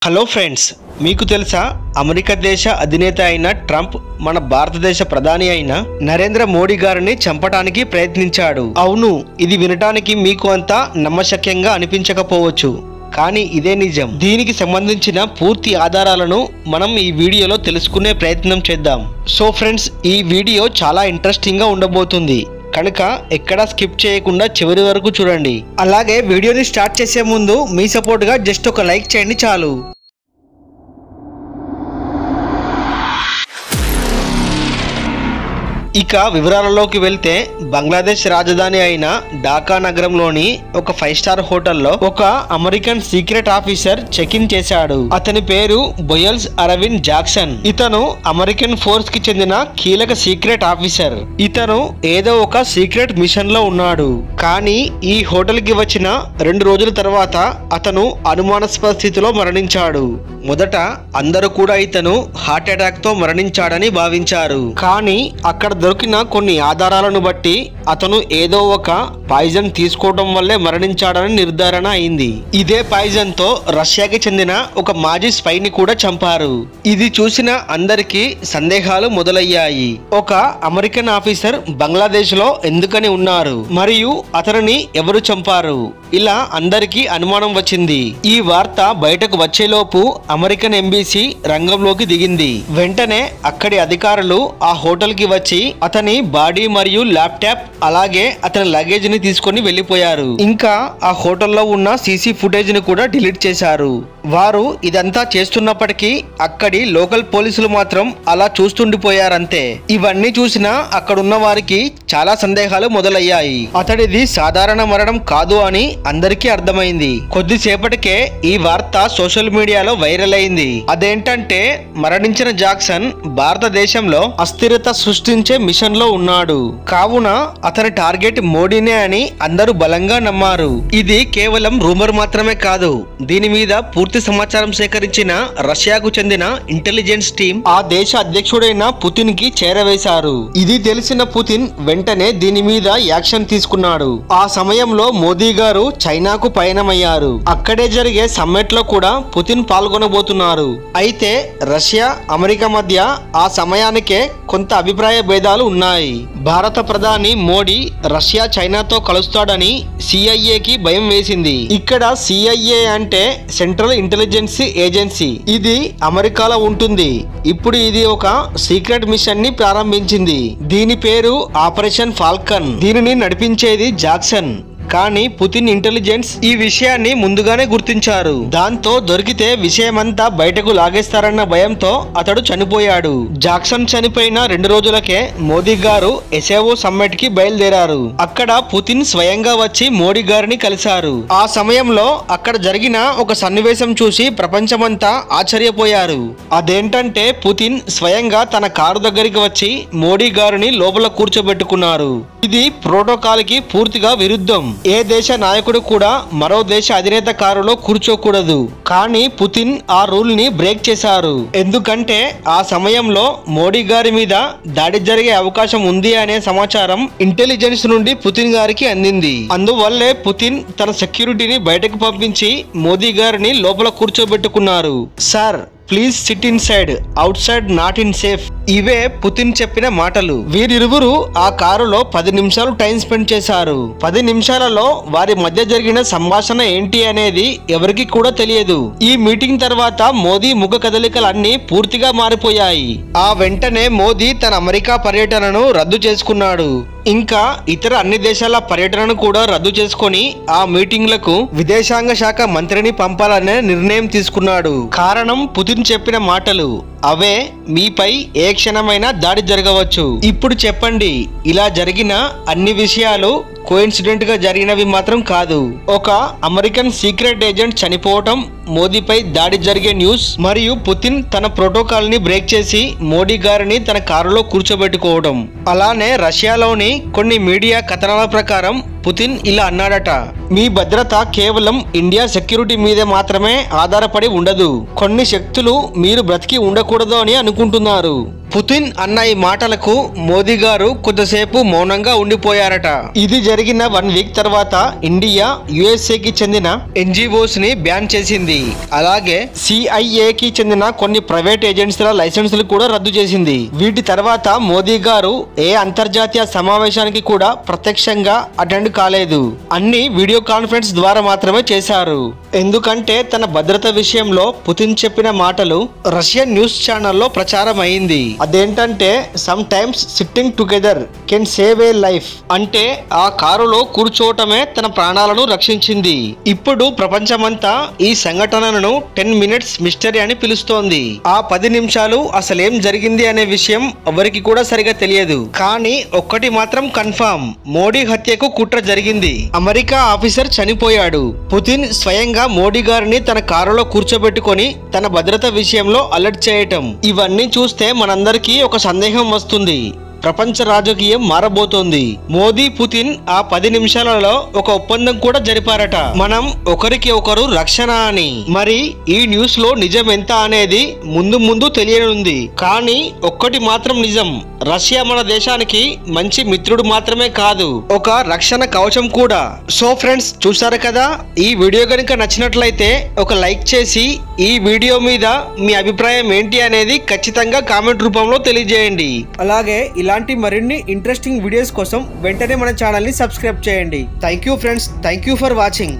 Hello friends, మీకు తెలుసా America దేశ అధినేత అయిన ట్రంప్ మన భారతదేశ ప్రధాని అయిన నరేంద్ర మోడీ గారిని చంపడానికి ప్రయత్నించాడు. అవును, ఇది వినటానికి మీకు అంత నమ్మశక్యంగా అనిపించకపోవచ్చు, కానీ ఇదే నిజం. దీనికి సంబంధించిన పూర్తి ఆధారాలను మనం ఈ వీడియోలో తెలుసుకునే ప్రయత్నం చేద్దాం. సో ఫ్రెండ్స్, ఈ వీడియో చాలా ఇంట్రెస్టింగ్ గా ఉండబోతుంది కనుక ఎక్కడా స్కిప్ చేయకుండా చివరి వరకు చూడండి. అలాగే వీడియోని స్టార్ట్ చేసే ముందు మీ సపోర్ట్ గా జస్ట్ ఒక లైక్ చేయండి చాలు. ఇక వివరాలలోకి వెళ్తే, బంగ్లాదేశ్ రాజధాని అయిన ఢాకా నగరంలోని ఒక 5 స్టార్ హోటల్లో ఒక American secret officer check in చేశాడు. అతని పేరు బోయల్స్ అరవింద్ జాక్సన్. ఇతను అమెరికన్ ఫోర్స్ కి చెందిన కీలక సీక్రెట్ ఆఫీసర్. ఇతను ఏదో ఒక సీక్రెట్ మిషన్ లో ఉన్నాడు. కానీ ఈ హోటల్ కి వచ్చిన 2 రోజుల తర్వాత అతను అనుమానాస్పద స్థితిలో మరణించాడు. మొదట అందరూ కూడా ఇతను హార్ట్ అటాక్ తో మరణించాడని భావించారు. కానీ అక్కడ దొరికిన కొన్ని ఆధారాలను బట్టి అతను ఏదో ఒక పాయిజన్ తీసుకోవడం వల్లే మరణించాడని నిర్ధారణ అయింది. ఇదే పాయిజన్ తో రష్యాకి చెందిన ఒక మాజీ స్పైని కూడా చంపారు. ఇది చూసిన అందరికీ సందేహాలు మొదలయ్యాయి. ఒక అమెరికన్ ఆఫీసర్ బంగ్లాదేశ్ లో ఎందుకని ఉన్నారు, మరియు అతనిని ఎవరు చంపారు, ఇలా అందరికీ అనుమానం వచ్చింది. ఈ వార్త బయటకు వచ్చేలోపు అమెరికన్ ఎంబసీ రంగంలోకి దిగింది. వెంటనే అక్కడి అధికారులు ఆ హోటల్ కి వచ్చి అతని బాడీ మరియు ల్యాప్టాప్ అలాగే అతని లగేజ్ ని తీసుకొని వెళ్లిపోయారు. ఇంకా ఆ హోటల్లో ఉన్న సీసీ ఫుటేజ్ ని కూడా డిలీట్ చేశారు. వారు ఇదంతా చేస్తున్నప్పటికీ అక్కడి లోకల్ పోలీసులు మాత్రం అలా చూస్తుండిపోయారంతే. ఇవన్నీ చూసినా అక్కడున్న వారికి చాలా సందేహాలు మొదలయ్యాయి. అతడిది సాధారణ మరణం కాదు అని అందరికీ అర్థమైంది. కొద్దిసేపటికే ఈ వార్త సోషల్ మీడియాలో వైరల్ అయింది. అదేంటంటే, మరణించిన జాక్సన్ భారతదేశంలో అస్థిరత సృష్టించే మిషన్ లో ఉన్నాడు, కావున అతని టార్గెట్ మోడీనే అని అందరూ బలంగా నమ్మారు. ఇది కేవలం రూమర్ మాత్రమే కాదు. దీని మీద పూర్తి సమాచారం సేకరించిన రష్యాకు చెందిన ఇంటెలిజెన్స్ టీం ఆ దేశ అధ్యక్షుడైన పుతిన్ కి చేరవేశారు. ఇది తెలిసిన పుతిన్ వెంటనే దీని మీద యాక్షన్ తీసుకున్నాడు. ఆ సమయంలో మోదీ గారు చైనాకు పయనమయ్యారు. అక్కడే జరిగే సమ్మిట్ లో కూడా పుతిన్ పాల్గొనబోతున్నారు. అయితే రష్యా అమెరికా మధ్య ఆ సమయానికే కొంత అభిప్రాయ భేదాలు ఉన్నాయి. భారత ప్రధాని మోడీ రష్యా చైనాతో కలుస్తాడని సిఐఏకి భయం వేసింది. ఇక్కడ సిఐఏ అంటే సెంట్రల్ ఇంటెలిజెన్స్ ఏజెన్సీ. ఇది అమెరికాలో ఉంటుంది. ఇప్పుడు ఇది ఒక సీక్రెట్ మిషన్ ని ప్రారంభించింది. దీని పేరు ఆపరేషన్ ఫాల్కన్. దీనిని నడిపించేది జాక్సన్. కానీ పుతిన్ ఇంటెలిజెన్స్ ఈ విషయాన్ని ముందుగానే గుర్తించారు. దాంతో దొరికితే విషయమంతా బయటకు లాగేస్తారన్న భయంతో అతడు చనిపోయాడు. జాక్సన్ చనిపోయిన 2 రోజులకే మోదీ గారు ఎస్ఏఓ సమ్మిట్ కి బయలుదేరారు. అక్కడ పుతిన్ స్వయంగా వచ్చి మోడీ గారిని కలిశారు. ఆ సమయంలో అక్కడ జరిగిన ఒక సన్నివేశం చూసి ప్రపంచమంతా ఆశ్చర్యపోయారు. అదేంటంటే, పుతిన్ స్వయంగా తన కారు దగ్గరికి వచ్చి మోడీ గారిని లోపల కూర్చోబెట్టుకున్నారు. ఇది ప్రోటోకాల్ కి పూర్తిగా విరుద్ధం. ఏ దేశ నాయకుడు కూడా మరో దేశ అధినేత కారులో కూర్చోకూడదు. కానీ పుతిన్ ఆ రూల్ ని బ్రేక్ చేశారు. ఎందుకంటే ఆ సమయంలో మోడీ గారి మీద దాడి జరిగే అవకాశం ఉంది అనే సమాచారం ఇంటెలిజెన్స్ నుండి పుతిన్ గారికి అందింది. అందువల్లే పుతిన్ తన సెక్యూరిటీని బయటకు పంపించి మోదీ గారిని లోపల కూర్చోబెట్టుకున్నారు. Sir, please sit inside, outside not in safe. ఇవే పుతిన్ చెప్పిన మాటలు. వీరిరువురు ఆ కారులో 10 నిమిషాలు టైం స్పెండ్ చేశారు. 10 నిమిషాలలో వారి మధ్య జరిగిన సంభాషణ ఏంటి అనేది ఎవరికి కూడా తెలియదు. ఈ మీటింగ్ తర్వాత మోదీ ముఖ కదలికలన్నీ పూర్తిగా మారిపోయాయి. ఆ వెంటనే మోదీ తన అమెరికా పర్యటనను రద్దు చేసుకున్నాడు. ఇంకా ఇతర అన్ని దేశాల పర్యటనను కూడా రద్దు చేసుకొని ఆ మీటింగ్లకు విదేశాంగ శాఖ మంత్రిని పంపాలనే నిర్ణయం తీసుకున్నాడు. కారణం పుతిన్ చెప్పిన మాటలు. అవే మీపై ఏ క్షణమైనా దాడి జరగవచ్చు. ఇప్పుడు చెప్పండి, ఇలా జరిగిన అన్ని విషయాలు కోఇన్సిడెంట్ గా జరిగినవి మాత్రం కాదు. ఒక అమెరికన్ సీక్రెట్ ఏజెంట్ చనిపోవటం, మోదీపై దాడి జరిగే న్యూస్, మరియు పుతిన్ తన ప్రోటోకాల్ ని బ్రేక్ చేసి మోడీ గారిని తన కారులో కూర్చోబెట్టుకోవడం. అలానే రష్యాలోని కొన్ని మీడియా కథనాల ప్రకారం పుతిన్ ఇలా అన్నాడట: మీ భద్రత కేవలం ఇండియా సెక్యూరిటీ మీదే మాత్రమే ఆధారపడి ఉండదు. కొన్ని శక్తులు మీరు బ్రతికి ఉండకూడదు అని అనుకుంటున్నారు. పుతిన్ అన్న ఈ మాటలకు మోదీ గారు కొద్దిసేపు మౌనంగా ఉండిపోయారట. ఇది జరిగిన 1 వీక్ తర్వాత ఇండియా యుఎస్ఏకి చెందిన ఎన్జిఓస్ ని బ్యాన్ చేసింది. అలాగే సిఐఏకి చెందిన కొన్ని ప్రైవేట్ ఏజెన్సీల లైసెన్సులు కూడా రద్దు చేసింది. వీటి తర్వాత మోదీ గారు ఏ అంతర్జాతీయ సమావేశానికి కూడా ప్రత్యక్షంగా అటెండ్ కాలేదు. అన్ని వీడియో కాన్ఫరెన్స్ ద్వారా మాత్రమే చేశారు. ఎందుకంటే తన భద్రత విషయంలో పుతిన్ చెప్పిన మాటలు రష్యన్ న్యూస్ ఛానల్లో ప్రచారం అయింది. అదేంటంటే some times sitting together can save a life. అంటే ఆ కారులో కూర్చోవటమే తన ప్రాణాలను రక్షించింది. ఇప్పుడు ప్రపంచమంతా ఈ సంఘటనను 10 మినిట్స్ మిస్టరీ అని పిలుస్తోంది. ఆ 10 నిమిషాలు అసలేం జరిగింది అనే విషయం ఎవరికి కూడా సరిగా తెలియదు. కానీ ఒక్కటి మాత్రం కన్ఫర్మ్, మోడీ హత్యకు కుట్ర జరిగింది. అమెరికా ఆఫీసర్ చనిపోయాడు. పుతిన్ స్వయంగా మోడీ గారిని తన కారులో కూర్చోబెట్టుకొని తన భద్రత విషయంలో అలర్ట్ చేయటం, ఇవన్నీ చూస్తే మనందరికీ ఒక సందేహం వస్తుంది. ప్రపంచ రాజకీయం మారబోతోంది. మోదీ పుతిన్ ఆ 10 నిమిషాలలో ఒక ఒప్పందం కూడా జరిపారట, మనం ఒకరికి ఒకరు రక్షణ అని. మరి ఈ న్యూస్ లో నిజం ఎంత అనేది ముందు ముందు తెలియనుంది. కానీ ఒక్కటి మాత్రం నిజం, రష్యా మన దేశానికి మంచి మిత్రుడు మాత్రమే కాదు, ఒక రక్షణ కవచం కూడా. సో ఫ్రెండ్స్, చూసారు కదా, ఈ వీడియో కనుక నచ్చినట్లయితే ఒక లైక్ చేసి ఈ వీడియో మీద మీ అభిప్రాయం ఏంటి అనేది ఖచ్చితంగా కామెంట్ రూపంలో తెలియజేయండి. అలాగే ఇలాంటి మరిన్ని ఇంట్రెస్టింగ్ వీడియోస్ కోసం వెంటనే మన ఛానల్ ని సబ్స్క్రైబ్ చేయండి. Thank you friends, thank you for watching.